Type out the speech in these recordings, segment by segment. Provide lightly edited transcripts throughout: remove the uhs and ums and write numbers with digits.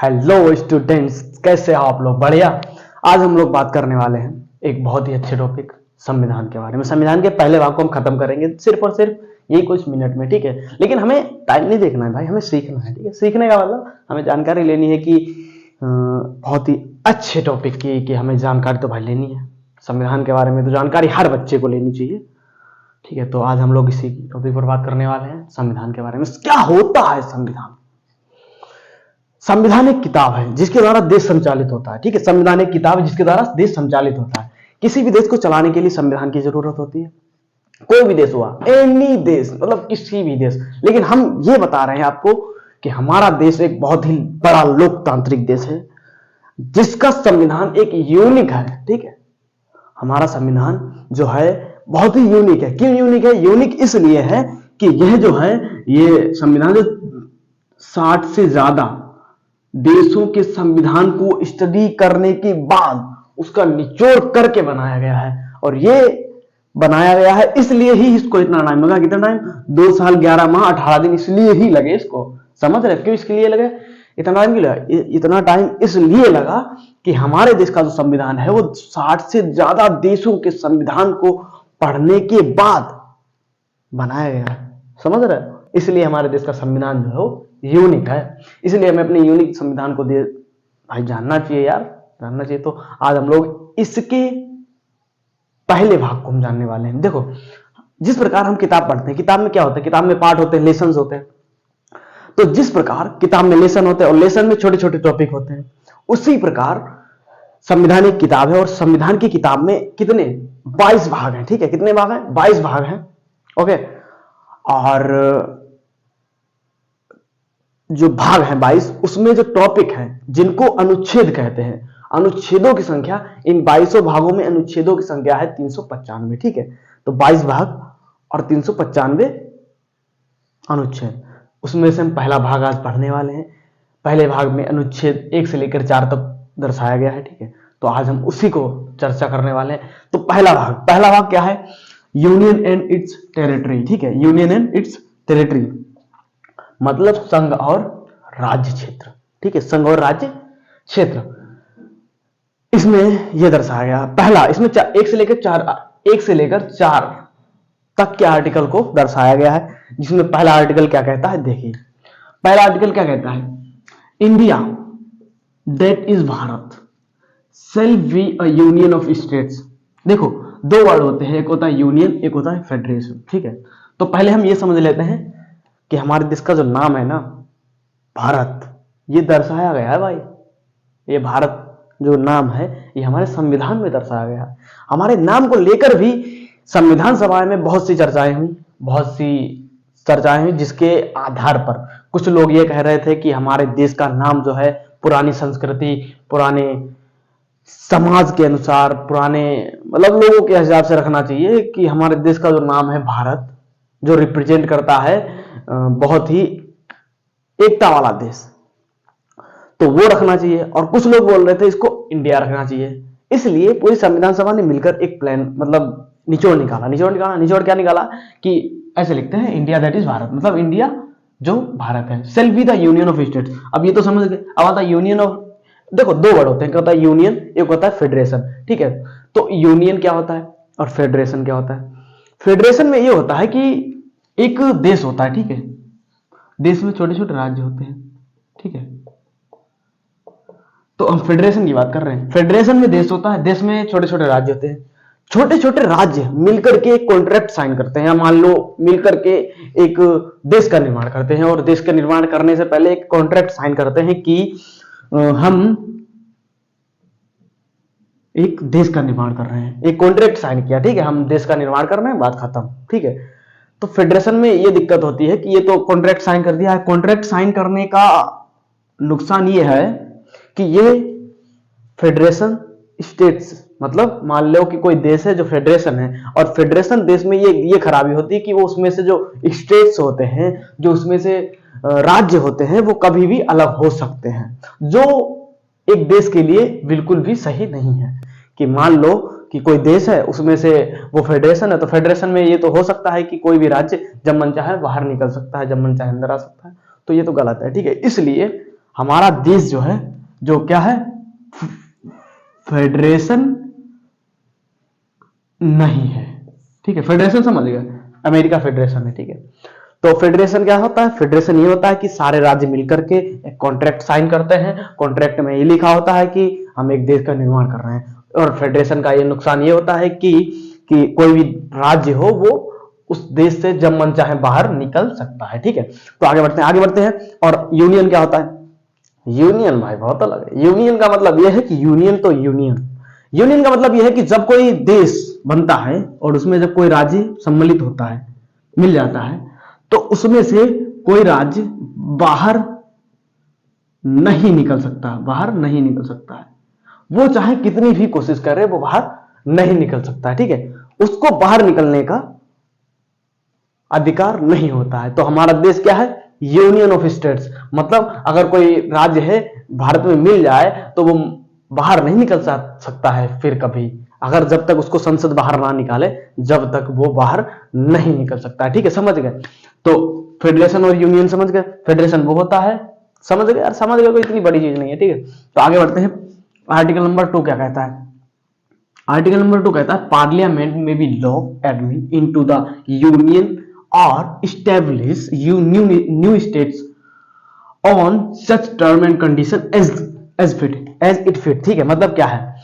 Hello students, कैसे हो आप लोग? बढ़िया। आज हम लोग बात करने वाले हैं एक बहुत ही अच्छे टॉपिक, संविधान के बारे में। संविधान के पहले भाग को हम खत्म करेंगे सिर्फ और सिर्फ यही कुछ मिनट में, ठीक है? लेकिन हमें टाइम नहीं देखना है भाई, हमें सीखना है, ठीक है? सीखने का मतलब हमें जानकारी लेनी है कि बहुत ही अच्छे टॉपिक की हमें जानकारी तो भाई लेनी है। संविधान के बारे में तो जानकारी हर बच्चे को लेनी चाहिए, ठीक है? तो आज हम लोग इसी टॉपिक पर बात करने वाले हैं, संविधान के बारे में। क्या होता है संविधान? संविधान एक किताब है जिसके द्वारा देश संचालित होता है, ठीक है? संविधान एक किताब है जिसके द्वारा देश संचालित होता है। किसी भी देश को चलाने के लिए संविधान की जरूरत होती है। कोई भी देश हुआ, एनी देश, मतलब किसी भी देश। लेकिन हम ये बता रहे हैं आपको कि हमारा देश एक बहुत ही बड़ा लोकतांत्रिक देश है जिसका संविधान एक यूनिक है, ठीक है? हमारा संविधान जो है बहुत ही यूनिक है। क्यों यूनिक है? यूनिक इसलिए है कि यह जो है, ये संविधान जो 60 से ज्यादा देशों के संविधान को स्टडी करने के बाद उसका निचोड़ करके बनाया गया है। और ये बनाया गया है इसलिए ही इसको इतना टाइम लगा। कितना टाइम? 2 साल 11 माह 18 दिन इसलिए ही लगे इसको। समझ रहे? क्यों इसके लिए लगे? इतना टाइम क्यों लगा? इतना टाइम इसलिए लगा कि हमारे देश का जो संविधान है वो 60 से ज्यादा देशों के संविधान को पढ़ने के बाद बनाया गया है। समझ रहे? इसलिए हमारे देश का संविधान जो है यूनिक है। इसलिए हमें अपने यूनिक संविधान को भाई जानना चाहिए यार, जानना चाहिए। तो आज हम लोग इसके पहले भाग को हम जानने वाले हैं। देखो, जिस प्रकार हम किताब पढ़ते हैं, किताब में क्या होता है? किताब में पार्ट होते हैं, लेसन होते हैं। तो जिस प्रकार किताब में लेसन होते हैं और लेसन में छोटे छोटे टॉपिक होते हैं, उसी प्रकार संविधान एक किताब है। और संविधान की किताब में कितने 22 भाग हैं, ठीक है? कितने भाग हैं? 22 भाग हैं, ओके? और जो भाग है 22, उसमें जो टॉपिक है जिनको अनुच्छेद कहते हैं, अनुच्छेदों की संख्या, इन 22 भागों में अनुच्छेदों की संख्या है 395, ठीक है? तो 22 भाग और 395 अनुच्छेद। उसमें से हम पहला भाग आज पढ़ने वाले हैं। पहले भाग में अनुच्छेद 1 से लेकर 4 तक दर्शाया गया है, ठीक है? तो आज हम उसी को चर्चा करने वाले हैं। तो पहला भाग क्या है? यूनियन एंड इट्स टेरिटरी, ठीक है? यूनियन एंड इट्स टेरिटरी मतलब संघ और राज्य क्षेत्र, ठीक है? संघ और राज्य क्षेत्र, इसमें यह दर्शाया गया। पहला, इसमें 1 से लेकर 4 तक के आर्टिकल को दर्शाया गया है। जिसमें पहला आर्टिकल क्या कहता है? देखिए, पहला आर्टिकल क्या कहता है? India that is Bharat shall be a union of states. देखो, 2 वर्ड होते हैं, एक होता है यूनियन, एक होता है फेडरेशन, ठीक है? तो पहले हम ये समझ लेते हैं कि हमारे देश का जो नाम है ना, भारत, ये दर्शाया गया है भाई। ये भारत जो नाम है ये हमारे संविधान में दर्शाया गया है। हमारे नाम को लेकर भी संविधान सभा में बहुत सी चर्चाएं हुई, जिसके आधार पर कुछ लोग ये कह रहे थे कि हमारे देश का नाम जो है पुरानी संस्कृति, पुराने समाज के अनुसार, पुराने मतलब लोगों के हिसाब से रखना चाहिए, कि हमारे देश का जो नाम है भारत, जो रिप्रेजेंट करता है बहुत ही एकता वाला देश, तो वो रखना चाहिए। और कुछ लोग बोल रहे थे इसको इंडिया रखना चाहिए। इसलिए पूरी संविधान सभा ने मिलकर एक प्लान, मतलब निचोड़ क्या निकाला कि ऐसे लिखते हैं, इंडिया दैट इज भारत, मतलब इंडिया जो भारत है, shall be the union of states. अब ये तो समझ गए। अब आता है यूनियन ऑफ, देखो 2 वर्ड होते हैं, क्या होता है? यूनियन, एक होता है फेडरेशन, ठीक है? तो यूनियन क्या होता है और फेडरेशन क्या होता है? फेडरेशन में ये होता है कि एक देश होता है, ठीक है? देश में छोटे छोटे राज्य होते हैं, ठीक है? तो हम फेडरेशन की बात कर रहे हैं। फेडरेशन में देश होता है, देश में छोटे छोटे राज्य होते हैं। छोटे छोटे राज्य मिलकर के एक कॉन्ट्रैक्ट साइन करते हैं, या मान लो मिलकर के एक देश का निर्माण करते हैं। और देश का निर्माण करने से पहले एक कॉन्ट्रैक्ट साइन करते हैं कि हम एक देश का निर्माण कर रहे हैं। एक कॉन्ट्रैक्ट साइन किया, ठीक है? हम देश का निर्माण कर रहे हैं, बात खत्म, ठीक है? तो फेडरेशन में ये दिक्कत होती है कि ये तो कॉन्ट्रैक्ट साइन कर दिया है। कॉन्ट्रैक्ट साइन करने का नुकसान ये है कि ये फेडरेशन स्टेट्स, मतलब मान लो कि कोई देश है जो फेडरेशन है, और फेडरेशन देश में ये खराबी होती है कि वो उसमें से जो स्टेट्स होते हैं, जो उसमें से राज्य होते हैं, वो कभी भी अलग हो सकते हैं, जो एक देश के लिए बिल्कुल भी सही नहीं है। कि मान लो कि कोई देश है, उसमें से वो फेडरेशन है, तो फेडरेशन में ये तो हो सकता है कि कोई भी राज्य जब मन चाहे बाहर निकल सकता है, जब मन चाहे अंदर आ सकता है, तो ये तो गलत है, ठीक है? इसलिए हमारा देश जो है, जो क्या है, फेडरेशन नहीं है, ठीक है। फेडरेशन समझ गए, अमेरिका फेडरेशन है, ठीक है। तो फेडरेशन क्या होता है? फेडरेशन ये होता है कि सारे राज्य मिलकर के एक कॉन्ट्रैक्ट साइन करते हैं। कॉन्ट्रैक्ट में ये लिखा होता है कि हम एक देश का निर्माण कर रहे हैं। और फेडरेशन का ये नुकसान ये होता है कि कोई भी राज्य हो वो उस देश से जब मन चाहे बाहर निकल सकता है, ठीक है। तो आगे बढ़ते हैं। और यूनियन क्या होता है? यूनियन भाई बहुत अलग है। यूनियन का मतलब यह है कि यूनियन का मतलब यह है कि जब कोई देश बनता है और उसमें जब कोई राज्य सम्मिलित होता है, मिल जाता है, तो उसमें से कोई राज्य बाहर नहीं निकल सकता है। वो चाहे कितनी भी कोशिश करे, वो बाहर नहीं निकल सकता है, ठीक है। उसको बाहर निकलने का अधिकार नहीं होता है। तो हमारा देश क्या है? Union of states. मतलब अगर कोई राज्य है भारत में मिल जाए तो वो बाहर नहीं निकल सकता है फिर कभी, अगर जब तक उसको संसद बाहर ना निकाले, जब तक वो बाहर नहीं निकल सकता है, ठीक है। समझ गए? तो फेडरेशन और यूनियन समझ गए। फेडरेशन वो होता है, समझ गए यार, समझ गए, कोई इतनी बड़ी चीज नहीं है, ठीक है। तो आगे बढ़ते हैं। आर्टिकल नंबर 2 क्या कहता है? आर्टिकल नंबर 2 कहता है पार्लियामेंट में be law admit into the union or establish new states on such term and condition as it fit, ठीक है। मतलब क्या है?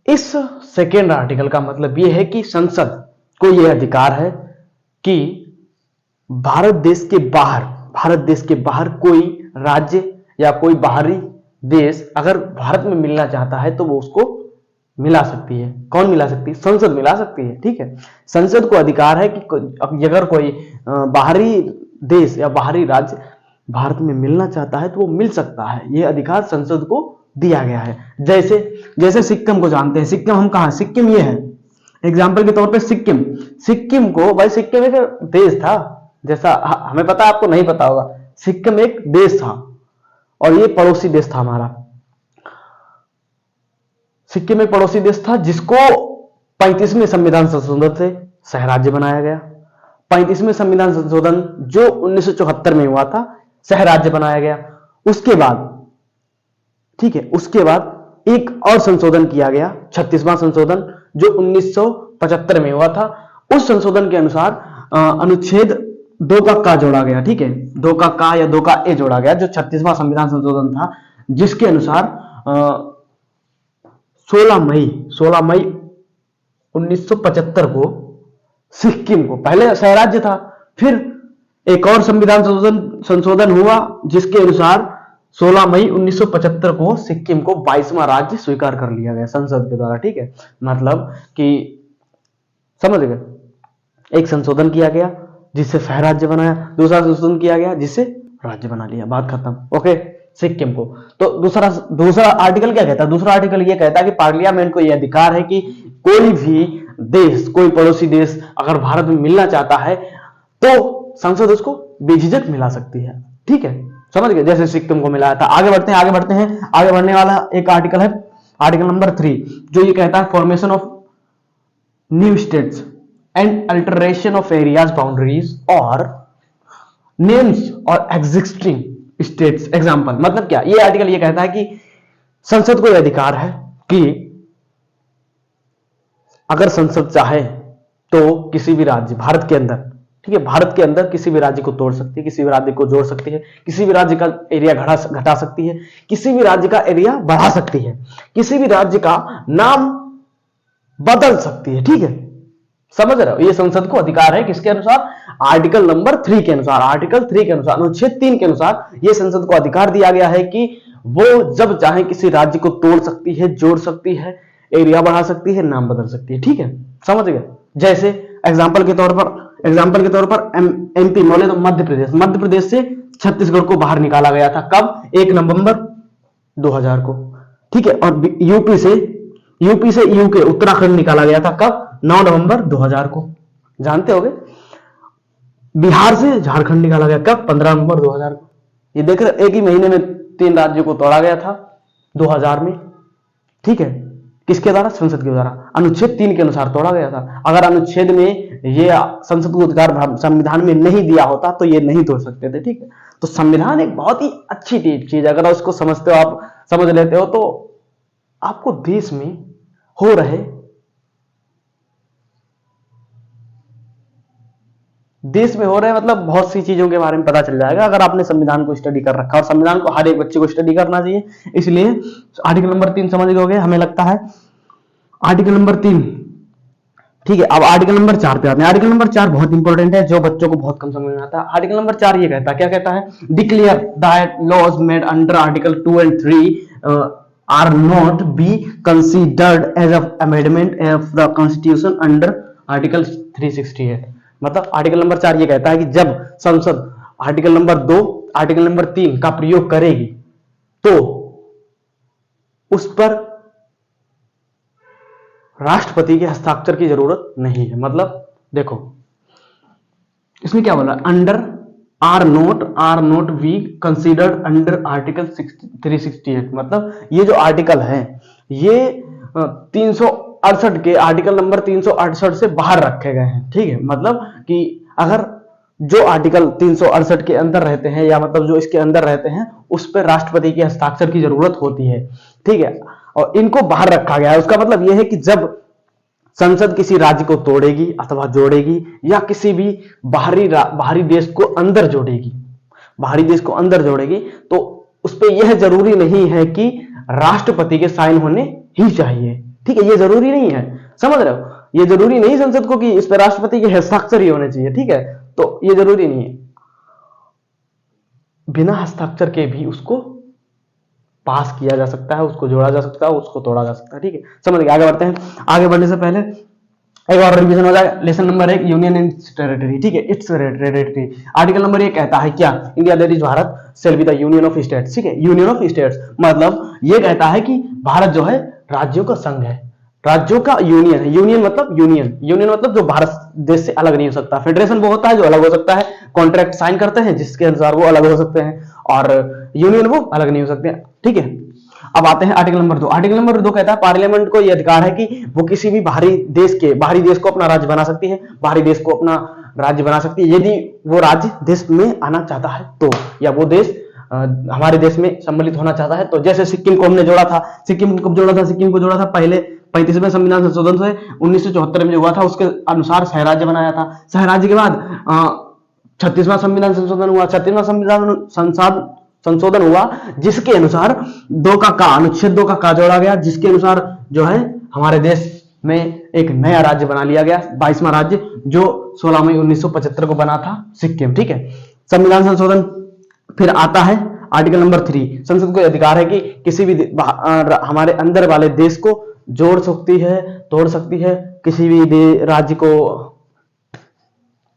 इस सेकेंड आर्टिकल का मतलब यह है कि संसद को यह अधिकार है कि भारत देश के बाहर कोई राज्य या कोई बाहरी देश अगर भारत में मिलना चाहता है तो वो उसको मिला सकती है। कौन मिला सकती है? संसद मिला सकती है, ठीक है। संसद को अधिकार है कि अगर कोई बाहरी देश या बाहरी राज्य भारत में मिलना चाहता है तो वो मिल सकता है। ये अधिकार संसद को दिया गया है। जैसे सिक्किम को जानते हैं। सिक्किम हम कहा? सिक्किम ये है एग्जाम्पल के तौर पे। सिक्किम को भाई, सिक्किम एक देश था, जैसा हमें पता, आपको नहीं पता होगा। सिक्किम एक देश था और ये पड़ोसी देश था हमारा। सिक्किम एक पड़ोसी देश था जिसको 35वें संविधान संशोधन से सह राज्य बनाया गया। 35वें संविधान संशोधन जो 1974 में हुआ था, सह राज्य बनाया गया। उसके बाद, ठीक है, उसके बाद एक और संशोधन किया गया, 36वां संशोधन, जो 1975 में हुआ था। उस संशोधन के अनुसार अनुच्छेद 2 का क जोड़ा गया, ठीक है। 2 का क या 2 का ए जोड़ा गया, जो 36वां संविधान संशोधन था, जिसके अनुसार 16 मई 1975 को सिक्किम को, पहले सह राज्य था, फिर एक और संविधान संशोधन हुआ जिसके अनुसार 16 मई 1975 को सिक्किम को 22वां राज्य स्वीकार कर लिया गया संसद के द्वारा, ठीक है। मतलब कि समझ गए, एक संशोधन किया गया जिससे सह राज्य बनाया, दूसरा संशोधन किया गया जिससे राज्य बना लिया, बात खत्म। ओके, सिक्किम को। तो दूसरा आर्टिकल क्या कहता है? दूसरा आर्टिकल यह कहता है कि पार्लियामेंट को यह अधिकार है कि कोई भी देश, कोई पड़ोसी देश अगर भारत में मिलना चाहता है तो संसद उसको बेझिझक मिला सकती है, ठीक है। समझ गए? जैसे सिक्किम को मिलाया था। आगे बढ़ते हैं। आगे बढ़ने वाला एक आर्टिकल है आर्टिकल नंबर 3, जो ये कहता है formation of new states and alteration of areas boundaries और नेम्स और एग्जिस्टिंग स्टेट्स एग्जाम्पल। मतलब क्या? ये आर्टिकल ये कहता है कि संसद को यह अधिकार है कि अगर संसद चाहे तो किसी भी राज्य, भारत के अंदर, ठीक है, भारत के अंदर किसी भी राज्य को तोड़ सकती है, किसी भी राज्य को जोड़ सकती है, किसी भी राज्य का एरिया घटा सकती है, किसी भी राज्य का एरिया बढ़ा सकती है, किसी भी राज्य का नाम बदल सकती है, ठीक है। समझ रहे हो? ये संसद को अधिकार है किसके अनुसार? आर्टिकल नंबर 3 के अनुसार। आर्टिकल 3 के अनुसार, अनुच्छेद 3 के अनुसार यह संसद को अधिकार दिया गया है कि वो जब चाहे किसी राज्य को तोड़ सकती है, जोड़ सकती है, एरिया बढ़ा सकती है, नाम बदल सकती है, ठीक है। समझ गए? जैसे एग्जाम्पल के तौर पर एमपी बोले तो मध्य प्रदेश से छत्तीसगढ़ को बाहर निकाला गया था। कब? 1 नवंबर 2000 को, ठीक है। और यूपी से यूके उत्तराखंड निकाला गया था। कब? 9 नवंबर 2000 को, जानते होगे। बिहार से झारखंड निकाला गया। कब? 15 नवंबर 2000 को। ये देख रहे, एक ही महीने में 3 राज्यों को तोड़ा गया था 2000 में, ठीक है। किसके द्वारा? संसद के द्वारा। अनुच्छेद 3 के अनुसार तोड़ा गया था। अगर अनुच्छेद में ये संसद को अधिकार संविधान में नहीं दिया होता तो ये नहीं तोड़ सकते थे, ठीक है। तो संविधान एक बहुत ही अच्छी चीज, अगर उसको समझते हो, आप समझ लेते हो, तो आपको देश में हो रहे मतलब बहुत सी चीजों के बारे में पता चल जाएगा अगर आपने संविधान को स्टडी कर रखा, और संविधान को हर एक बच्चे को स्टडी करना चाहिए। इसलिए आर्टिकल नंबर 3 समझ गए हमें लगता है, आर्टिकल नंबर 3, ठीक है। अब आर्टिकल नंबर 4 पे आते हैं। आर्टिकल नंबर 4 बहुत इंपॉर्टेंट है, जो बच्चों को बहुत कम समझ में आता है। आर्टिकल नंबर 4 ये कहता है, क्या कहता है? Declare that laws made under article 2 and 3 are not be considered as amendment of the constitution under article 368। मतलब आर्टिकल नंबर 4 ये कहता है कि जब संसद आर्टिकल नंबर 2, आर्टिकल नंबर 3 का प्रयोग करेगी तो उस पर राष्ट्रपति के हस्ताक्षर की जरूरत नहीं है। मतलब देखो इसमें क्या बोला, under are not be considered under article 368। मतलब ये जो आर्टिकल है ये 368 के आर्टिकल नंबर 368 से बाहर रखे गए हैं, ठीक है। मतलब कि अगर जो आर्टिकल 368 के अंदर रहते हैं, या मतलब जो इसके अंदर रहते हैं, उस पर राष्ट्रपति के हस्ताक्षर की जरूरत होती है, ठीक है। और इनको बाहर रखा गया है। उसका मतलब यह है कि जब संसद किसी राज्य को तोड़ेगी अथवा जोड़ेगी, या किसी भी बाहरी देश को अंदर जोड़ेगी, तो उस पर यह जरूरी नहीं है कि राष्ट्रपति के साइन होने ही चाहिए, ठीक है। ये जरूरी नहीं है, समझ रहे हो? ये जरूरी नहीं संसद को कि इस पर राष्ट्रपति के हस्ताक्षर ही होने चाहिए, ठीक है। तो ये जरूरी नहीं है, बिना हस्ताक्षर के भी उसको पास किया जा सकता है, उसको जोड़ा जा सकता है, उसको तोड़ा जा सकता है, ठीक है। समझ गए? आगे बढ़ते हैं। आगे बढ़ने से पहले एक और रिवीजन हो जाएगा। Lesson number 1, union and territory, ठीक है। It's territory. आर्टिकल नंबर 1 कहता है क्या? India that is Bharat shall be the union of states, ठीक है। यूनियन ऑफ स्टेट्स मतलब ये कहता है कि भारत जो है राज्यों का संघ है, राज्यों का यूनियन है। यूनियन मतलब जो भारत देश से अलग नहीं हो सकता। फेडरेशन वो होता है जो अलग हो सकता है, कॉन्ट्रैक्ट साइन करते हैं जिसके अनुसार वो अलग हो सकते हैं, और यूनियन वो अलग नहीं हो सकते, ठीक है। अब आते हैं आर्टिकल नंबर 2। आर्टिकल नंबर 2 कहता है पार्लियामेंट को यह अधिकार है कि वो किसी भी बाहरी देश को अपना राज्य बना सकती है, बाहरी देश को अपना राज्य बना सकती है यदि वो राज्य देश में आना चाहता है तो, या वो देश हमारे देश में सम्मिलित होना चाहता है तो। जैसे सिक्किम को हमने जोड़ा था, सिक्किम को जोड़ा था पहले 35वें संविधान संशोधन से 1974 में हुआ था, उसके अनुसार सहराज्य बनाया था। सहराज्य के बाद 36वां संविधान संशोधन हुआ, 36वां संविधान संशोधन हुआ जिसके अनुसार अनुच्छेद 2 का जोड़ा गया, जिसके अनुसार जो है हमारे देश में एक नया राज्य बना लिया गया, 22वां राज्य, जो 16 मई 1975 को बना था, सिक्किम, ठीक है। संविधान संशोधन फिर आता है आर्टिकल नंबर 3। संसद को अधिकार है कि किसी भी हमारे अंदर वाले देश को जोड़ सकती है, तोड़ सकती है, किसी भी राज्य को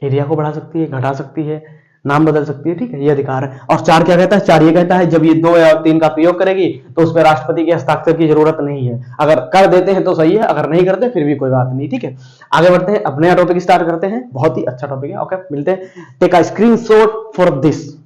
एरिया को बढ़ा सकती है, घटा सकती है, नाम बदल सकती है, ठीक है। ये अधिकार है। और 4 क्या कहता है? 4 ये कहता है जब ये 2 या 3 का प्रयोग करेगी तो उस पर राष्ट्रपति के हस्ताक्षर की जरूरत नहीं है। अगर कर देते हैं तो सही है, अगर नहीं करते फिर भी कोई बात नहीं, ठीक है। आगे बढ़ते हैं, अब नया टॉपिक स्टार्ट करते हैं। बहुत ही अच्छा टॉपिक है, ओके, मिलते हैं। Take a screenshot for this.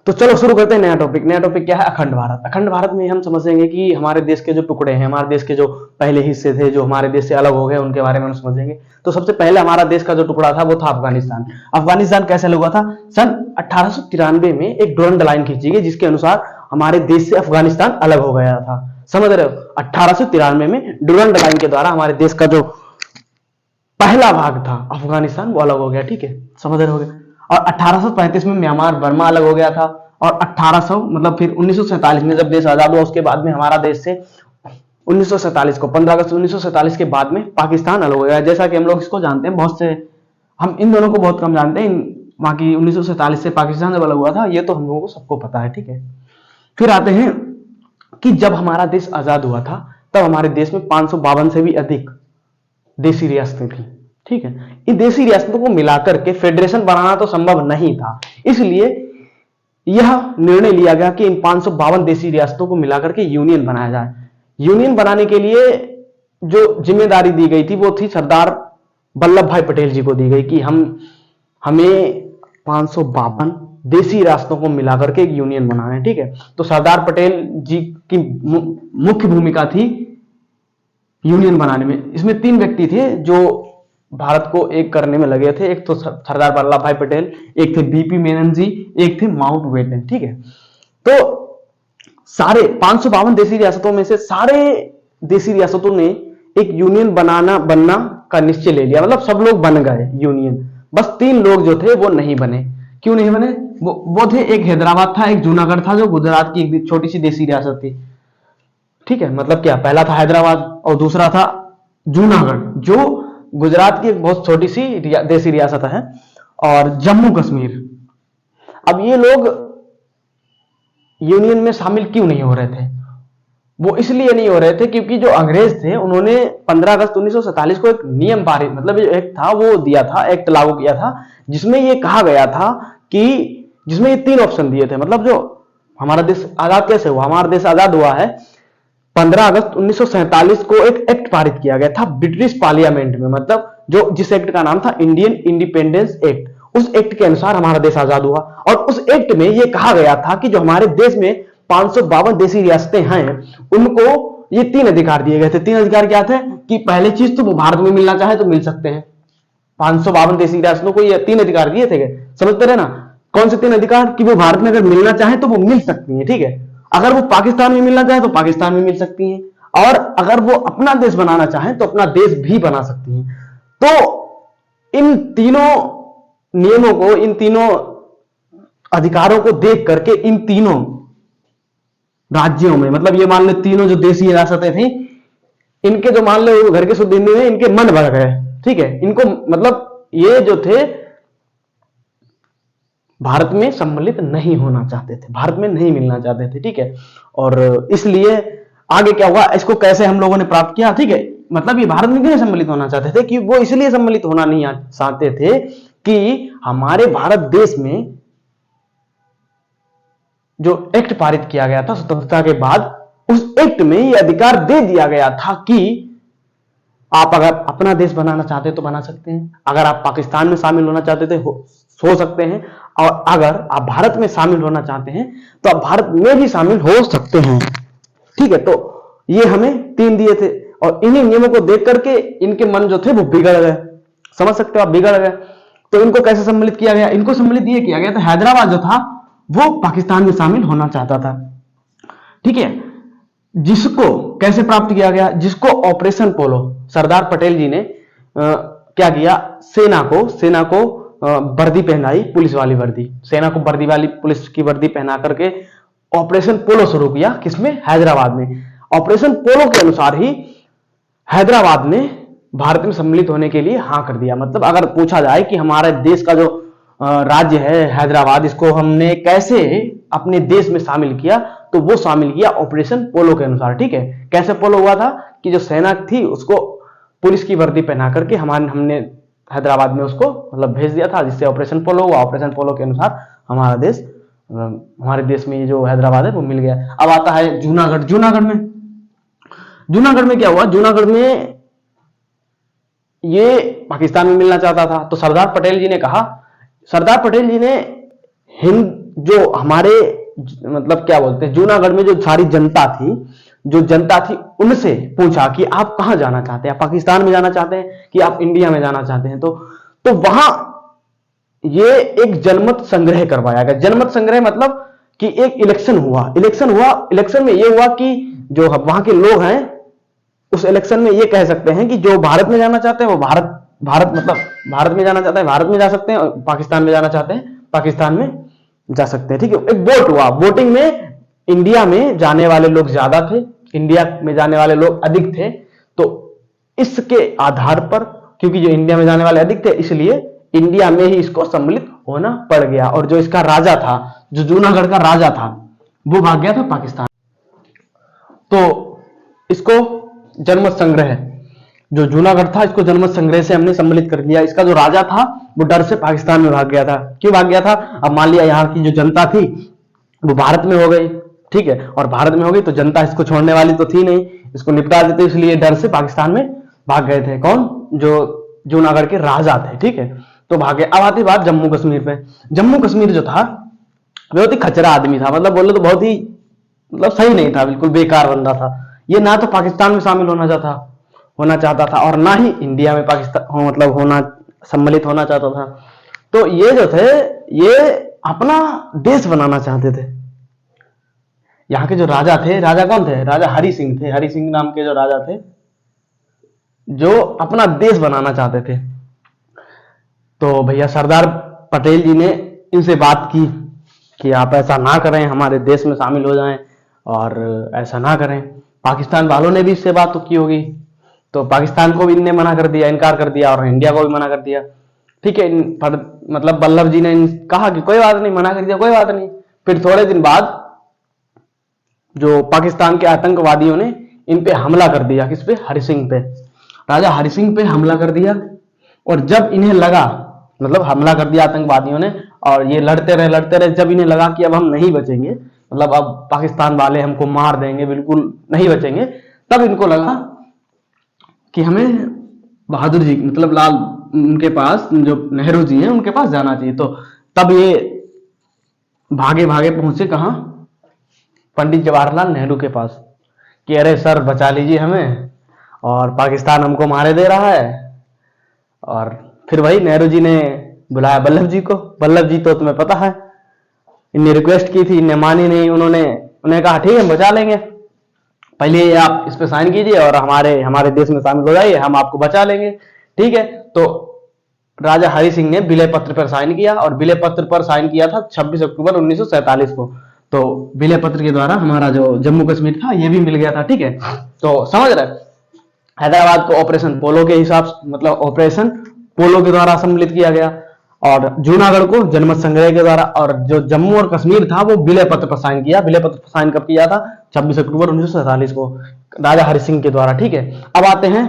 तो चलो शुरू करते हैं नया टॉपिक। नया टॉपिक क्या है? अखंड भारत। अखंड भारत में हम समझेंगे कि हमारे देश के जो टुकड़े हैं, हमारे देश के जो पहले हिस्से थे जो हमारे देश से अलग हो गए, उनके बारे में हम समझेंगे। तो सबसे पहले हमारा देश का जो टुकड़ा था वो था अफगानिस्तान। अफगानिस्तान कैसे अलग हुआ था? सन 1893 में एक डोरंड लाइन खींची गई जिसके अनुसार हमारे देश से अफगानिस्तान अलग हो गया था। समझ रहे हो? 1893 में डोरंड लाइन के द्वारा हमारे देश का जो पहला भाग था अफगानिस्तान वो अलग हो गया, ठीक है, समझ रहे होगे। और 1835 में म्यांमार बर्मा अलग हो गया था। और 1800 मतलब फिर 1947 में जब देश आजाद हुआ उसके बाद में हमारा देश से 1947 को 15 अगस्त 1947 के बाद में पाकिस्तान अलग हो गया। जैसा कि हम लोग इसको जानते हैं, बहुत से हम इन दोनों को बहुत कम जानते हैं, वहां की 1947 से पाकिस्तान जब अलग हुआ था ये तो हम लोगों को सबको पता है, ठीक है। फिर आते हैं कि जब हमारा देश आजाद हुआ था तब हमारे देश में 552 से भी अधिक देसी रियासतें थी, ठीक है। इन देसी रियासतों को मिलाकर के फेडरेशन बनाना तो संभव नहीं था, इसलिए यह निर्णय लिया गया कि इन 552 देसी रियासतों को मिलाकर के यूनियन बनाया जाए। यूनियन बनाने के लिए जो जिम्मेदारी दी गई थी वो थी सरदार वल्लभ भाई पटेल जी को दी गई कि हमें 552 देसी रियासतों को मिलाकर के एक यूनियन बना रहे हैं, ठीक है। तो सरदार पटेल जी की मुख्य भूमिका थी यूनियन बनाने में। इसमें 3 व्यक्ति थे जो भारत को एक करने में लगे थे। एक तो सरदार वल्लभ भाई पटेल, एक थे बीपी मेनन जी, एक थे माउंटबेटन, ठीक है। तो सारे 552 देसी रियासतों में से सारे देसी रियासतों ने एक यूनियन बनना का निश्चय ले लिया, मतलब सब लोग बन गए यूनियन। बस 3 लोग जो थे वो नहीं बने। क्यों नहीं बने? वो थे, एक हैदराबाद था, एक जूनागढ़ था जो गुजरात की एक छोटी सी देसी रियासत थी, ठीक है। मतलब क्या, पहला था हैदराबाद और दूसरा था जूनागढ़ जो गुजरात की एक बहुत छोटी सी देसी रियासत है, और जम्मू कश्मीर। अब ये लोग यूनियन में शामिल क्यों नहीं हो रहे थे? वो इसलिए नहीं हो रहे थे क्योंकि जो अंग्रेज थे उन्होंने 15 अगस्त 1947 को एक नियम पारित, मतलब जो एक्ट था वो दिया था, एक्ट लागू किया था, जिसमें ये कहा गया था कि जिसमें ये 3 ऑप्शन दिए थे। मतलब जो हमारा देश आजाद कैसे हुआ, हमारा देश आजाद हुआ है 15 अगस्त 1947 को एक एक्ट पारित किया गया था ब्रिटिश पार्लियामेंट में, मतलब जो जिस एक्ट का नाम था इंडियन इंडिपेंडेंस एक्ट। उस एक्ट के अनुसार हमारा देश आजाद हुआ, और उस एक्ट में यह कहा गया था कि जो हमारे देश में 552 देसी रियासतें हैं उनको ये 3 अधिकार दिए गए थे। 3 अधिकार क्या थे? कि पहली चीज तो वो भारत में मिलना चाहे तो मिल सकते हैं। 552 देसी रियासतों को ये 3 अधिकार दिए थे, समझते रहे ना। कौन से 3 अधिकार? कि वो भारत में अगर मिलना चाहे तो वो मिल सकती है, ठीक है। अगर वो पाकिस्तान में मिलना चाहे तो पाकिस्तान में मिल सकती हैं, और अगर वो अपना देश बनाना चाहे तो अपना देश भी बना सकती हैं। तो इन तीनों नियमों को, इन तीनों अधिकारों को देख करके इन तीनों राज्यों में, मतलब ये मान लो तीनों जो देसी रियासतें थी, इनके जो मान लो घर के शुद्ध हिंदी में इनके मन भर गए, ठीक है। इनको मतलब ये जो थे भारत में सम्मिलित नहीं होना चाहते थे, भारत में नहीं मिलना चाहते थे, ठीक है। और इसलिए आगे क्या हुआ, इसको कैसे हम लोगों ने प्राप्त किया, ठीक है। मतलब ये भारत में क्यों सम्मिलित होना चाहते थे? कि वो इसलिए सम्मिलित होना नहीं चाहते थे कि हमारे भारत देश में जो एक्ट पारित किया गया था स्वतंत्रता के बाद, उस एक्ट में यह अधिकार दे दिया गया था कि आप अगर अपना देश बनाना चाहते तो बना सकते हैं, अगर आप पाकिस्तान में शामिल होना चाहते थे हो सकते हैं, और अगर आप भारत में शामिल होना चाहते हैं तो आप भारत में भी शामिल हो सकते हैं, ठीक है। तो ये हमें 3 दिए थे, और इन्हीं नियमों को देख करके इनके मन जो थे वो बिगड़ गए, समझ सकते हो आप, बिगड़ गए। तो इनको कैसे सम्मिलित किया गया? इनको सम्मिलित ये किया गया था, हैदराबाद जो था वो पाकिस्तान में शामिल होना चाहता था, ठीक है। जिसको कैसे प्राप्त किया गया? जिसको ऑपरेशन पोलो, सरदार पटेल जी ने क्या किया, सेना को वर्दी पहनाई, पुलिस वाली वर्दी, सेना को वर्दी वाली पुलिस की वर्दी पहना करके ऑपरेशन पोलो शुरू किया। किसमें? हैदराबाद में। ऑपरेशन पोलो के अनुसार ही हैदराबाद ने भारत में सम्मिलित होने के लिए हाँ कर दिया। मतलब अगर पूछा जाए कि हमारे देश का जो राज्य है हैदराबाद, इसको हमने कैसे अपने देश में शामिल किया, तो वो शामिल किया ऑपरेशन पोलो के अनुसार, ठीक है। कैसे पोलो हुआ था? कि जो सेना थी उसको पुलिस की वर्दी पहना करके हमने हैदराबाद में उसको मतलब भेज दिया था, जिससे ऑपरेशन पोलो हुआ। ऑपरेशन पोलो के अनुसार हमारे देश में ये जो हैदराबाद है वो मिल गया। अब आता है जूनागढ़। जूनागढ़ में क्या हुआ? जूनागढ़ में ये पाकिस्तान में मिलना चाहता था, तो सरदार पटेल जी ने कहा, सरदार पटेल जी ने जो हमारे मतलब क्या बोलते हैं, जूनागढ़ में जो सारी जनता थी उनसे पूछा कि आप कहां जाना चाहते हैं, आप पाकिस्तान में जाना चाहते हैं कि आप इंडिया में जाना चाहते हैं। तो वहां ये एक जनमत संग्रह करवाया गया। जनमत संग्रह मतलब कि एक इलेक्शन हुआ। इलेक्शन में यह हुआ कि जो वहां के लोग हैं उस इलेक्शन में ये कह सकते हैं कि जो भारत में जाना चाहते हैं वो भारत में जाना चाहते हैं, भारत में जा सकते हैं, और पाकिस्तान में जाना चाहते हैं, पाकिस्तान में जा सकते हैं, ठीक है। एक वोट हुआ। वोटिंग में इंडिया में जाने वाले लोग ज्यादा थे, इंडिया में जाने वाले लोग अधिक थे, तो इसके आधार पर, क्योंकि जो इंडिया में जाने वाले अधिक थे, इसलिए इंडिया में ही इसको सम्मिलित होना पड़ गया। और जो इसका राजा था, जो जूनागढ़ का राजा था, वो भाग गया था पाकिस्तान। तो इसको जनमत संग्रह, जो जूनागढ़ था, इसको जनमत संग्रह से हमने सम्मिलित कर लिया। इसका जो राजा था वो डर से पाकिस्तान में भाग गया था। क्यों भाग गया था? अब मान लिया यहाँ की जो जनता थी वो भारत में हो गई, ठीक है, और भारत में हो गई तो जनता इसको छोड़ने वाली तो थी नहीं, इसको निपटा देते, इसलिए डर से पाकिस्तान में भाग गए थे। कौन? जो जूनागढ़ के राजा थे, ठीक है, तो भागे। अब आती बात जम्मू कश्मीर पे। जम्मू कश्मीर जो था बहुत ही खचरा आदमी था, मतलब बोले तो बहुत ही मतलब सही नहीं था, बिल्कुल बेकार बंदा था। ये ना तो पाकिस्तान में शामिल होना चाहता था और ना ही इंडिया में पाकिस्तान मतलब होना सम्मिलित होना चाहता था। तो ये जो थे ये अपना देश बनाना चाहते थे। यहाँ के जो राजा थे, राजा कौन थे? राजा हरि सिंह थे। हरि सिंह नाम के जो राजा थे जो अपना देश बनाना चाहते थे। तो भैया सरदार पटेल जी ने इनसे बात की कि आप ऐसा ना करें, हमारे देश में शामिल हो जाएं और ऐसा ना करें। पाकिस्तान वालों ने भी इससे बात तो की होगी, तो पाकिस्तान को भी इनने मना कर दिया, इनकार कर दिया, और इंडिया को भी मना कर दिया। ठीक है, मतलब वल्लभ जी ने कहा कि कोई बात नहीं, मना कर दिया, कोई बात नहीं। फिर थोड़े दिन बाद जो पाकिस्तान के आतंकवादियों ने इन पे हमला कर दिया। किस पे? हरि सिंह पे। राजा हरि सिंह पे हमला कर दिया, और जब इन्हें लगा, मतलब हमला कर दिया आतंकवादियों ने, और ये लड़ते रहे, जब इन्हें लगा कि अब हम नहीं बचेंगे, मतलब अब पाकिस्तान वाले हमको मार देंगे, बिल्कुल नहीं बचेंगे, तब इनको लगा कि हमें बहादुर जी मतलब लाल उनके पास, जो नेहरू जी हैं उनके पास जाना चाहिए। तो तब ये भागे भागे पहुंचे कहां? पंडित जवाहरलाल नेहरू के पास, कि अरे सर बचा लीजिए हमें, और पाकिस्तान हमको मारे दे रहा है। और फिर वही नेहरू जी ने बुलाया वल्लभ जी को। वल्लभ जी तो तुम्हें पता है, इनने रिक्वेस्ट की थी, इनने मानी नहीं। उन्हें कहा ठीक है बचा लेंगे, पहले आप इस पे साइन कीजिए और हमारे देश में शामिल हो जाइए, हम आपको बचा लेंगे। ठीक है, तो राजा हरि सिंह ने विलय पत्र पर साइन किया, और विलय पत्र पर साइन किया था 26 अक्टूबर 1947 को। तो विलय पत्र के द्वारा हमारा जो जम्मू कश्मीर था ये भी मिल गया था। ठीक है, तो समझ रहे, हैदराबाद को ऑपरेशन पोलो के हिसाब से, मतलब ऑपरेशन पोलो के द्वारा सम्मिलित किया गया, और जूनागढ़ को जनमत संग्रह के द्वारा, और जो जम्मू और कश्मीर था वो विलय पत्र पर साइन किया। विलय पत्र पर साइन कब किया था? 26 अक्टूबर 1947 को, राजा हरि सिंह के द्वारा। ठीक है, अब आते हैं,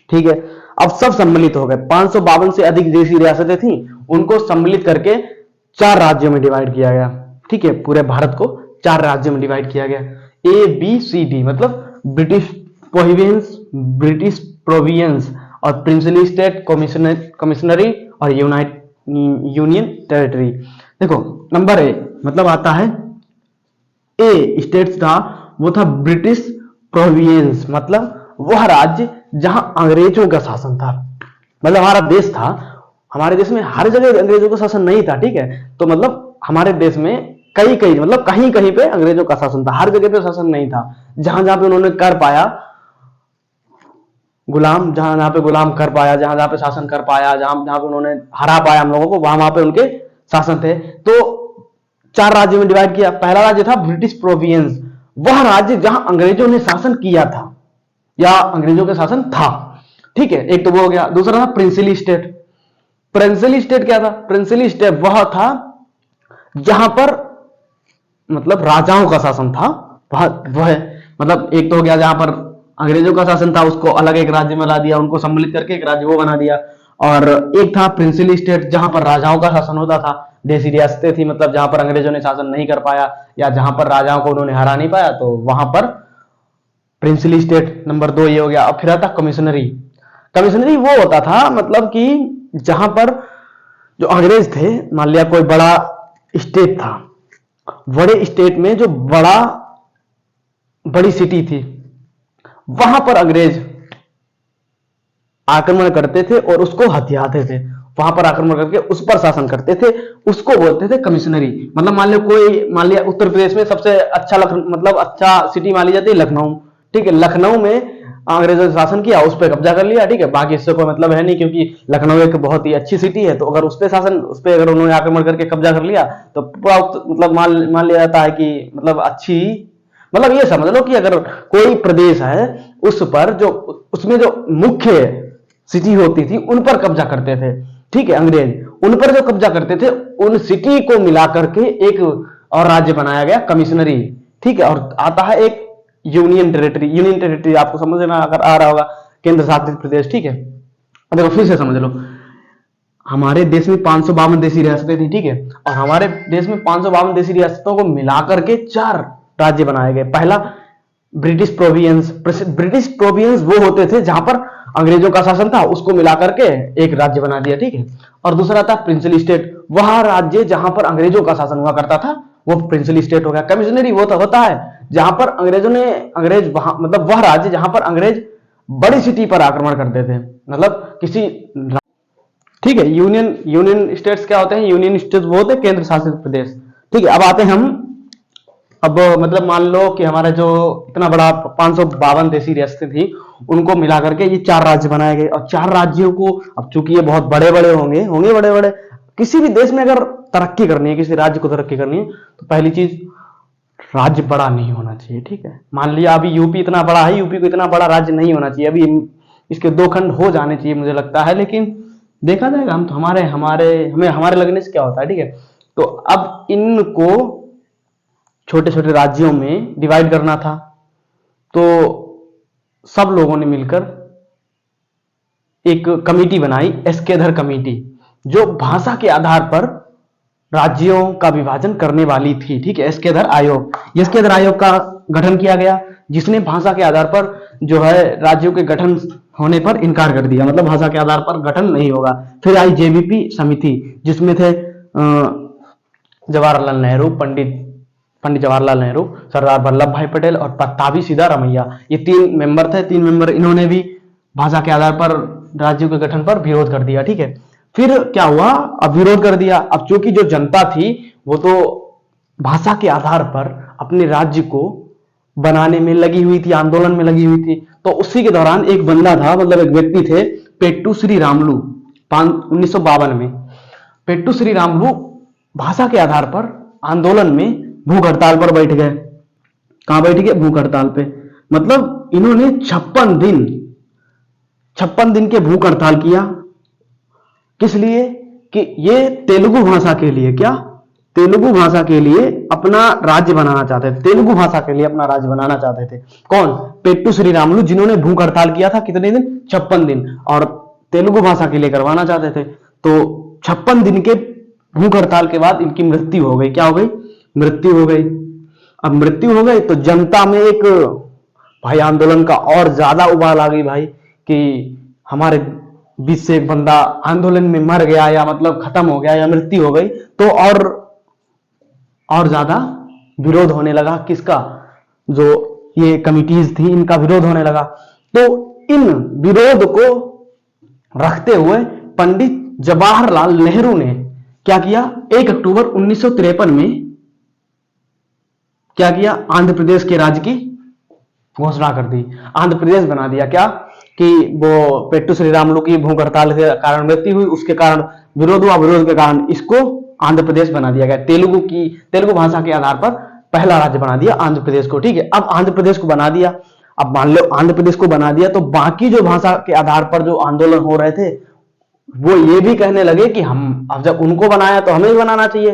ठीक है, अब सब सम्मिलित हो गए। 552 से अधिक देशी रियासतें थी, उनको सम्मिलित करके 4 राज्यों में डिवाइड किया गया। ठीक है, पूरे भारत को 4 राज्यों में डिवाइड किया गया, ABCD, मतलब ब्रिटिश प्रोविंस, ब्रिटिश प्रोविंस, और प्रिंसली स्टेट, कमिश्नरी, और यूनियन टेरिटरी। देखो, नंबर ए मतलब आता है, ए स्टेट्स था, वो था ब्रिटिश प्रोविंस, मतलब वह राज्य जहां अंग्रेजों का शासन था। मतलब हमारा देश था, हमारे देश में हर जगह अंग्रेजों का शासन नहीं था। ठीक है, तो मतलब हमारे देश में कई मतलब कहीं कहीं पे अंग्रेजों का शासन था, हर जगह पे शासन नहीं था। जहां जहां पे उन्होंने कर पाया गुलाम, जहां जहां पे गुलाम कर पाया, जहां जहां पे शासन कर पाया, जहां जहां पे उन्होंने हरा पाया हम लोगों को, वहां वहां पे उनके शासन थे। तो 4 राज्यों में डिवाइड किया। पहला राज्य था ब्रिटिश प्रोविंस, वह राज्य जहां अंग्रेजों ने शासन किया था या अंग्रेजों का शासन था। ठीक है, एक तो वो हो गया। दूसरा था प्रिंसली स्टेट। प्रिंसली स्टेट क्या था? प्रिंसली स्टेट वह था जहां पर मतलब राजाओं का शासन था, वह मतलब एक तो हो गया जहां पर अंग्रेजों का शासन था, उसको अलग एक राज्य में ला दिया, उनको सम्मिलित करके एक राज्य वो बना दिया। और एक था प्रिंसली स्टेट जहां पर राजाओं का शासन होता था, देशी रियासतें थी, मतलब जहां पर अंग्रेजों ने शासन नहीं कर पाया या जहां पर राजाओं को उन्होंने हरा नहीं पाया, तो वहां पर प्रिंसली स्टेट। नंबर 2 ये हो गया। अब फिर आता कमिश्नरी। कमिश्नरी वो होता था मतलब कि जहां पर जो अंग्रेज थे, मान लिया कोई बड़ा स्टेट था, बड़े स्टेट में जो बड़ी सिटी थी, वहां पर अंग्रेज आक्रमण करते थे और उसको हथियाते थे। वहां पर आक्रमण करके उस पर शासन करते थे, उसको बोलते थे कमिश्नरी। मतलब मान लिया उत्तर प्रदेश में सबसे अच्छा मतलब अच्छा सिटी मान ली जाती है लखनऊ। ठीक है, लखनऊ में अंग्रेजों ने शासन किया, उस पर कब्जा कर लिया। ठीक है, बाकी इससे कोई मतलब है नहीं, क्योंकि लखनऊ एक बहुत ही अच्छी सिटी है, तो अगर उस पर अगर उन्होंने आक्रमण करके कब्जा कर लिया तो पूरा मतलब मान लिया जाता है कि मतलब अच्छी, मतलब ये समझ लो कि अगर कोई प्रदेश है उस पर जो उसमें जो मुख्य सिटी होती थी उन पर कब्जा करते थे। ठीक है, अंग्रेज उन पर जो कब्जा करते थे उन सिटी को मिला करके एक और राज्य बनाया गया, कमिश्नरी। ठीक है, और आता है एक यूनियन टेरिटरी। यूनियन टेरिटरी आपको समझ में अगर आ रहा होगा, केंद्र शासित प्रदेश। ठीक है, देखो फिर से समझ लो, हमारे देश में 552 देशी रियासतें थी। ठीक है, और हमारे देश में 552 देशी रियासतों को मिलाकर के 4 राज्य बनाए गए। पहला ब्रिटिश प्रोविंस। ब्रिटिश प्रोविंस वो होते थे जहां पर अंग्रेजों का शासन था, उसको मिलाकर के एक राज्य बना दिया। ठीक है, और दूसरा था प्रिंसली स्टेट, वह राज्य जहां पर अंग्रेजों का शासन हुआ करता था, वो प्रिंसली स्टेट हो गया। कमिश्नरी वो तो होता है जहां पर अंग्रेज वहां मतलब वह राज्य जहां पर अंग्रेज बड़ी सिटी पर आक्रमण करते थे, मतलब किसी, ठीक है। यूनियन स्टेट्स क्या होते हैं? यूनियन स्टेट्स वो होते हैं केंद्र शासित प्रदेश। ठीक है, अब आते हैं हम, अब मतलब मान लो कि हमारा जो इतना बड़ा 552 देशी रियासतें थी, उनको मिला करके ये 4 राज्य बनाए गए। और 4 राज्यों को, अब चूंकि ये बहुत बड़े बड़े होंगे बड़े बड़े, किसी भी देश में अगर तरक्की करनी है, किसी राज्य को तरक्की करनी है, तो पहली चीज राज्य बड़ा नहीं होना चाहिए। ठीक है, मान लिया अभी यूपी इतना बड़ा है, यूपी को इतना बड़ा राज्य नहीं होना चाहिए, अभी इसके 2 खंड हो जाने चाहिए मुझे लगता है, लेकिन देखा जाएगा। हम तो हमारे लगने से क्या होता है। ठीक है, तो अब इनको छोटे छोटे राज्यों में डिवाइड करना था, तो सब लोगों ने मिलकर एक कमेटी बनाई, एस्केधर कमेटी, जो भाषा के आधार पर राज्यों का विभाजन करने वाली थी। ठीक है, एस्केधर आयोग का गठन किया गया, जिसने भाषा के आधार पर जो है राज्यों के गठन होने पर इनकार कर दिया, मतलब भाषा के आधार पर गठन नहीं होगा। फिर आई जेबीपी समिति, जिसमें थे जवाहरलाल नेहरू, पंडित जवाहरलाल नेहरू, सरदार वल्लभ भाई पटेल और पट्टाभी सिद्धारमैया। ये 3 मेंबर थे, 3 मेंबर, इन्होंने भी भाषा के आधार पर राज्यों के गठन पर विरोध कर दिया। ठीक है, फिर क्या हुआ, अब विरोध कर दिया। अब चूंकि जो जनता थी वो तो भाषा के आधार पर अपने राज्य को बनाने में लगी हुई थी, आंदोलन में लगी हुई थी। तो उसी के दौरान एक बंदा था, मतलब एक व्यक्ति थे, पेट्टू श्री रामलू, 1952 में पेट्टू श्री रामलू भाषा के आधार पर आंदोलन में भूख हड़ताल पर बैठ गए। कहां बैठ गए? भूख हड़ताल पे। मतलब इन्होंने 56 दिन के भूख हड़ताल किया। किस लिए? कि ये तेलुगु भाषा के लिए, क्या तेलुगु भाषा के लिए अपना राज्य बनाना चाहते थे, तेलुगु भाषा के लिए अपना राज्य बनाना चाहते थे। कौन? पेट्टू श्री रामलू, जिन्होंने भूख हड़ताल किया था कितने दिन? 56 दिन, और तेलुगु भाषा के लिए करवाना चाहते थे। तो 56 दिन के भूख हड़ताल के बाद इनकी मृत्यु हो गई। क्या हो गई? मृत्यु हो गई। अब मृत्यु हो गई तो जनता में एक भाई आंदोलन का और ज्यादा उबाल आ गई भाई, कि हमारे बीच से एक बंदा आंदोलन में मर गया, या मतलब खत्म हो गया, या मृत्यु हो गई, तो और ज्यादा विरोध होने लगा। किसका? जो ये कमिटीज थी, इनका विरोध होने लगा। तो इन विरोध को रखते हुए पंडित जवाहरलाल नेहरू ने क्या किया? 1 अक्टूबर 1953 में क्या किया? आंध्र प्रदेश के राज्य की घोषणा कर दी, आंध्र प्रदेश बना दिया। क्या? कि वो पेट्टू श्री रामलू की भूख हड़ताल के कारण मृत्यु हुई, उसके कारण विरोध हुआ, विरोध के कारण इसको आंध्र प्रदेश बना दिया गया। तेलुगु भाषा के आधार पर पहला राज्य बना दिया आंध्र प्रदेश को। ठीक है, अब आंध्र प्रदेश को बना दिया। अब मान लो आंध्र प्रदेश को बना दिया, तो बाकी जो भाषा के आधार पर जो आंदोलन हो रहे थे, वो ये भी कहने लगे कि हम, अब जब उनको बनाया तो हमें भी बनाना चाहिए।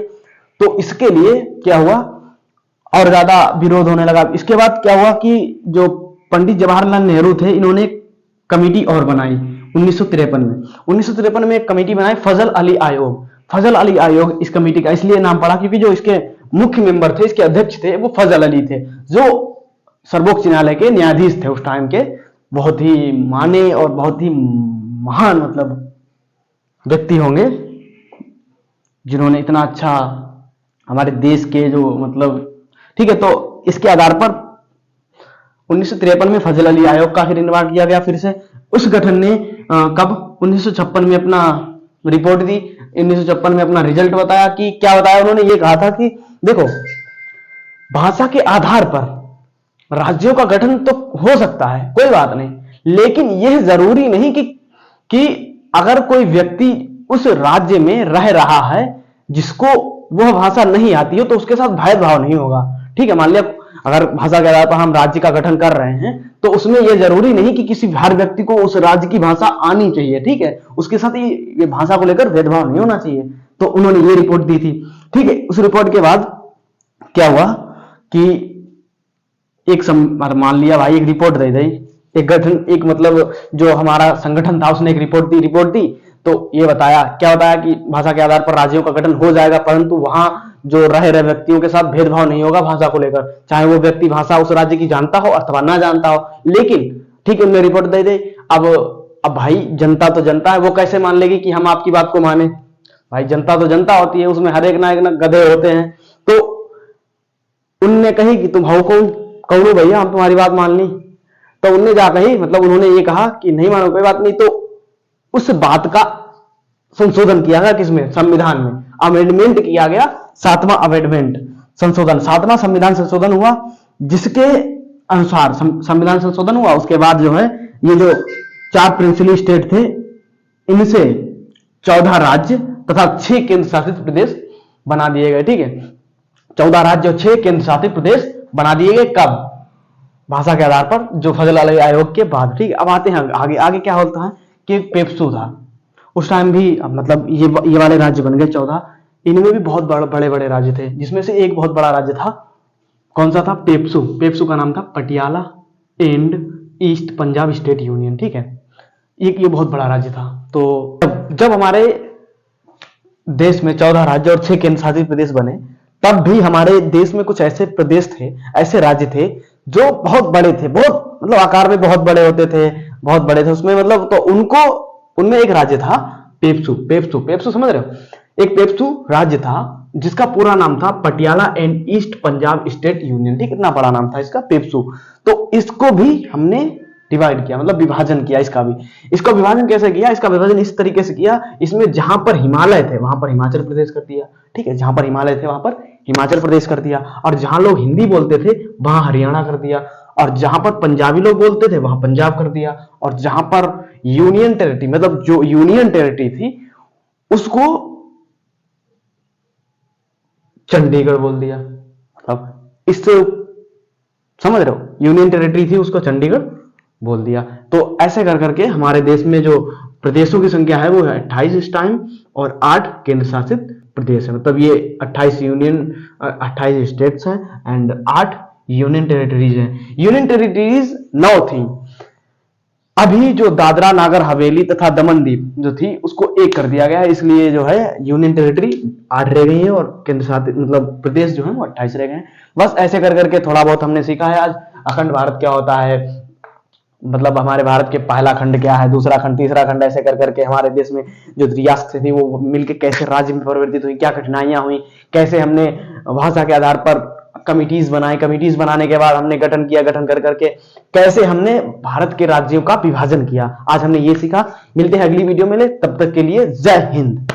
तो इसके लिए क्या हुआ? और ज्यादा विरोध होने लगा। इसके बाद क्या हुआ कि जो पंडित जवाहरलाल नेहरू थे, इन्होंने कमेटी और बनाई 1953 में। 1953 में एक कमेटी बनाई, फजल अली आयोग। फजल अली आयोग इस कमेटी का इसलिए नाम पड़ा क्योंकि जो इसके मुख्य मेंबर थे, इसके अध्यक्ष थे, वो फजल अली थे, जो सर्वोच्च न्यायालय के न्यायाधीश थे उस टाइम के। बहुत ही माने और बहुत ही महान मतलब व्यक्ति होंगे, जिन्होंने इतना अच्छा हमारे देश के जो मतलब, ठीक है। तो इसके आधार पर 1953 में फजल अली आयोग का फिर निर्माण किया गया फिर से। उस गठन ने कब? 1956 में अपना रिपोर्ट दी, 1956 में अपना रिजल्ट बताया। कि क्या बताया उन्होंने? ये कहा था कि देखो, भाषा के आधार पर राज्यों का गठन तो हो सकता है, कोई बात नहीं, लेकिन यह जरूरी नहीं कि अगर कोई व्यक्ति उस राज्य में रह रहा है जिसको वह भाषा नहीं आती हो, तो उसके साथ भेदभाव नहीं होगा। ठीक है, मान लिया अगर भाषा के आधार पर हम राज्य का गठन कर रहे हैं, तो उसमें यह जरूरी नहीं कि किसी हर व्यक्ति को उस राज्य की भाषा आनी चाहिए। ठीक है, उसके साथ ये भाषा को लेकर भेदभाव नहीं होना चाहिए। तो उन्होंने ये रिपोर्ट दी थी। ठीक है, उस रिपोर्ट के बाद क्या हुआ कि एक मान लिया भाई, एक रिपोर्ट दे दी, एक गठन, एक मतलब जो हमारा संगठन था उसने एक रिपोर्ट दी। तो ये बताया, क्या बताया? कि भाषा के आधार पर राज्यों का गठन हो जाएगा, परंतु वहां जो रह रहे व्यक्तियों के साथ भेदभाव नहीं होगा भाषा को लेकर, चाहे वो व्यक्ति भाषा उस राज्य की जानता हो अथवा ना जानता हो। लेकिन ठीक है, उन्हें रिपोर्ट दे दे। अब भाई जनता तो जनता है, वो कैसे मान लेगी कि हम आपकी बात को माने? भाई जनता तो जनता होती है, उसमें हर एक ना एक ना गधे होते हैं। तो उनने कही कि तुम हो कौन, कौन भैया, हम तुम्हारी बात मान ली। तो उनने जा कही, मतलब उन्होंने ये कहा कि नहीं मानो कोई बात नहीं। तो उस बात का संशोधन किया गया, किसमें, संविधान में अमेंडमेंट किया गया, 7वां अमेंडमेंट संशोधन, 7वां संविधान संशोधन हुआ, जिसके अनुसार संविधान संशोधन हुआ। उसके बाद जो है ये जो 4 प्रिंसिपल स्टेट थे, इनसे 14 राज्य तथा 6 केंद्र शासित प्रदेश बना दिए गए। ठीक है, 14 राज्य और 6 केंद्र शासित प्रदेश बना दिए गए। कब? भाषा के आधार पर, जो फजल आयोग के बाद। ठीक है, अब आते हैं आगे। आगे क्या होता है कि पेप्सू था उस टाइम भी, मतलब ये वाले राज्य बन गए 14। इनमें भी बहुत बड़े बड़े राज्य थे, जिसमें से एक बहुत बड़ा राज्य था, कौन सा था? पेप्सू। पेप्सू का नाम था Patiala and east Punjab state union. ठीक है, ये बहुत बड़ा राज्य था। तो जब हमारे देश में 14 राज्य और 6 केंद्र शासित प्रदेश बने, तब भी हमारे देश में कुछ ऐसे प्रदेश थे, ऐसे राज्य थे जो बहुत बड़े थे, बहुत मतलब आकार में बहुत बड़े होते थे, बहुत बड़े थे उसमें, मतलब तो उनको, उनमें एक राज्य था पेप्सू। पेप्सू, पेप्सू समझ रहे हो? एक पेप्सू राज्य था जिसका पूरा नाम था Patiala and east Punjab state union. ठीक, इतना बड़ा नाम था इसका, पेप्सू। तो इसको भी हमने डिवाइड किया, मतलब विभाजन किया इसका भी। इसका विभाजन कैसे किया? इसका विभाजन इस तरीके से किया, इसमें जहां पर हिमालय थे वहां पर हिमाचल प्रदेश कर दिया। ठीक है, जहां पर हिमालय थे वहां पर हिमाचल प्रदेश कर दिया, और जहां लोग हिंदी बोलते थे वहां हरियाणा कर दिया, और जहां पर पंजाबी लोग बोलते थे वहां पंजाब कर दिया, और जहां पर यूनियन टेरिटरी, मतलब जो यूनियन टेरिटरी थी उसको चंडीगढ़ बोल दिया। अब इससे समझ रहे हो, यूनियन टेरिटरी थी उसको चंडीगढ़ बोल दिया। तो ऐसे कर करके हमारे देश में जो प्रदेशों की संख्या है वो है 28 इस टाइम, और 8 केंद्र शासित प्रदेश है। मतलब ये 28 स्टेट्स हैं एंड 8 यूनियन टेरिटरीज हैं। यूनियन टेरिटरीज 9 थी, अभी जो दादरा नागर हवेली तथा दमन दीव जो थी उसको एक कर दिया गया है, इसलिए जो है यूनियन टेरिटरी 8 रह गई है और केंद्र शासित मतलब प्रदेश जो है वो 28 रह गए हैं। बस ऐसे कर करके थोड़ा बहुत हमने सीखा है आज। अखंड भारत क्या होता है, मतलब हमारे भारत के पहला खंड क्या है, दूसरा खंड, तीसरा खंड, ऐसे कर करके हमारे देश में जो रियासतें थी वो मिलकर कैसे राज्य में परिवर्तित हुई, क्या कठिनाइयां हुई, कैसे हमने भाषा के आधार पर कमिटीज बनाए, कमिटीज बनाने के बाद हमने गठन किया, गठन कर करके कैसे हमने भारत के राज्यों का विभाजन किया। आज हमने ये सीखा। मिलते हैं अगली वीडियो में, तब तक के लिए जय हिंद।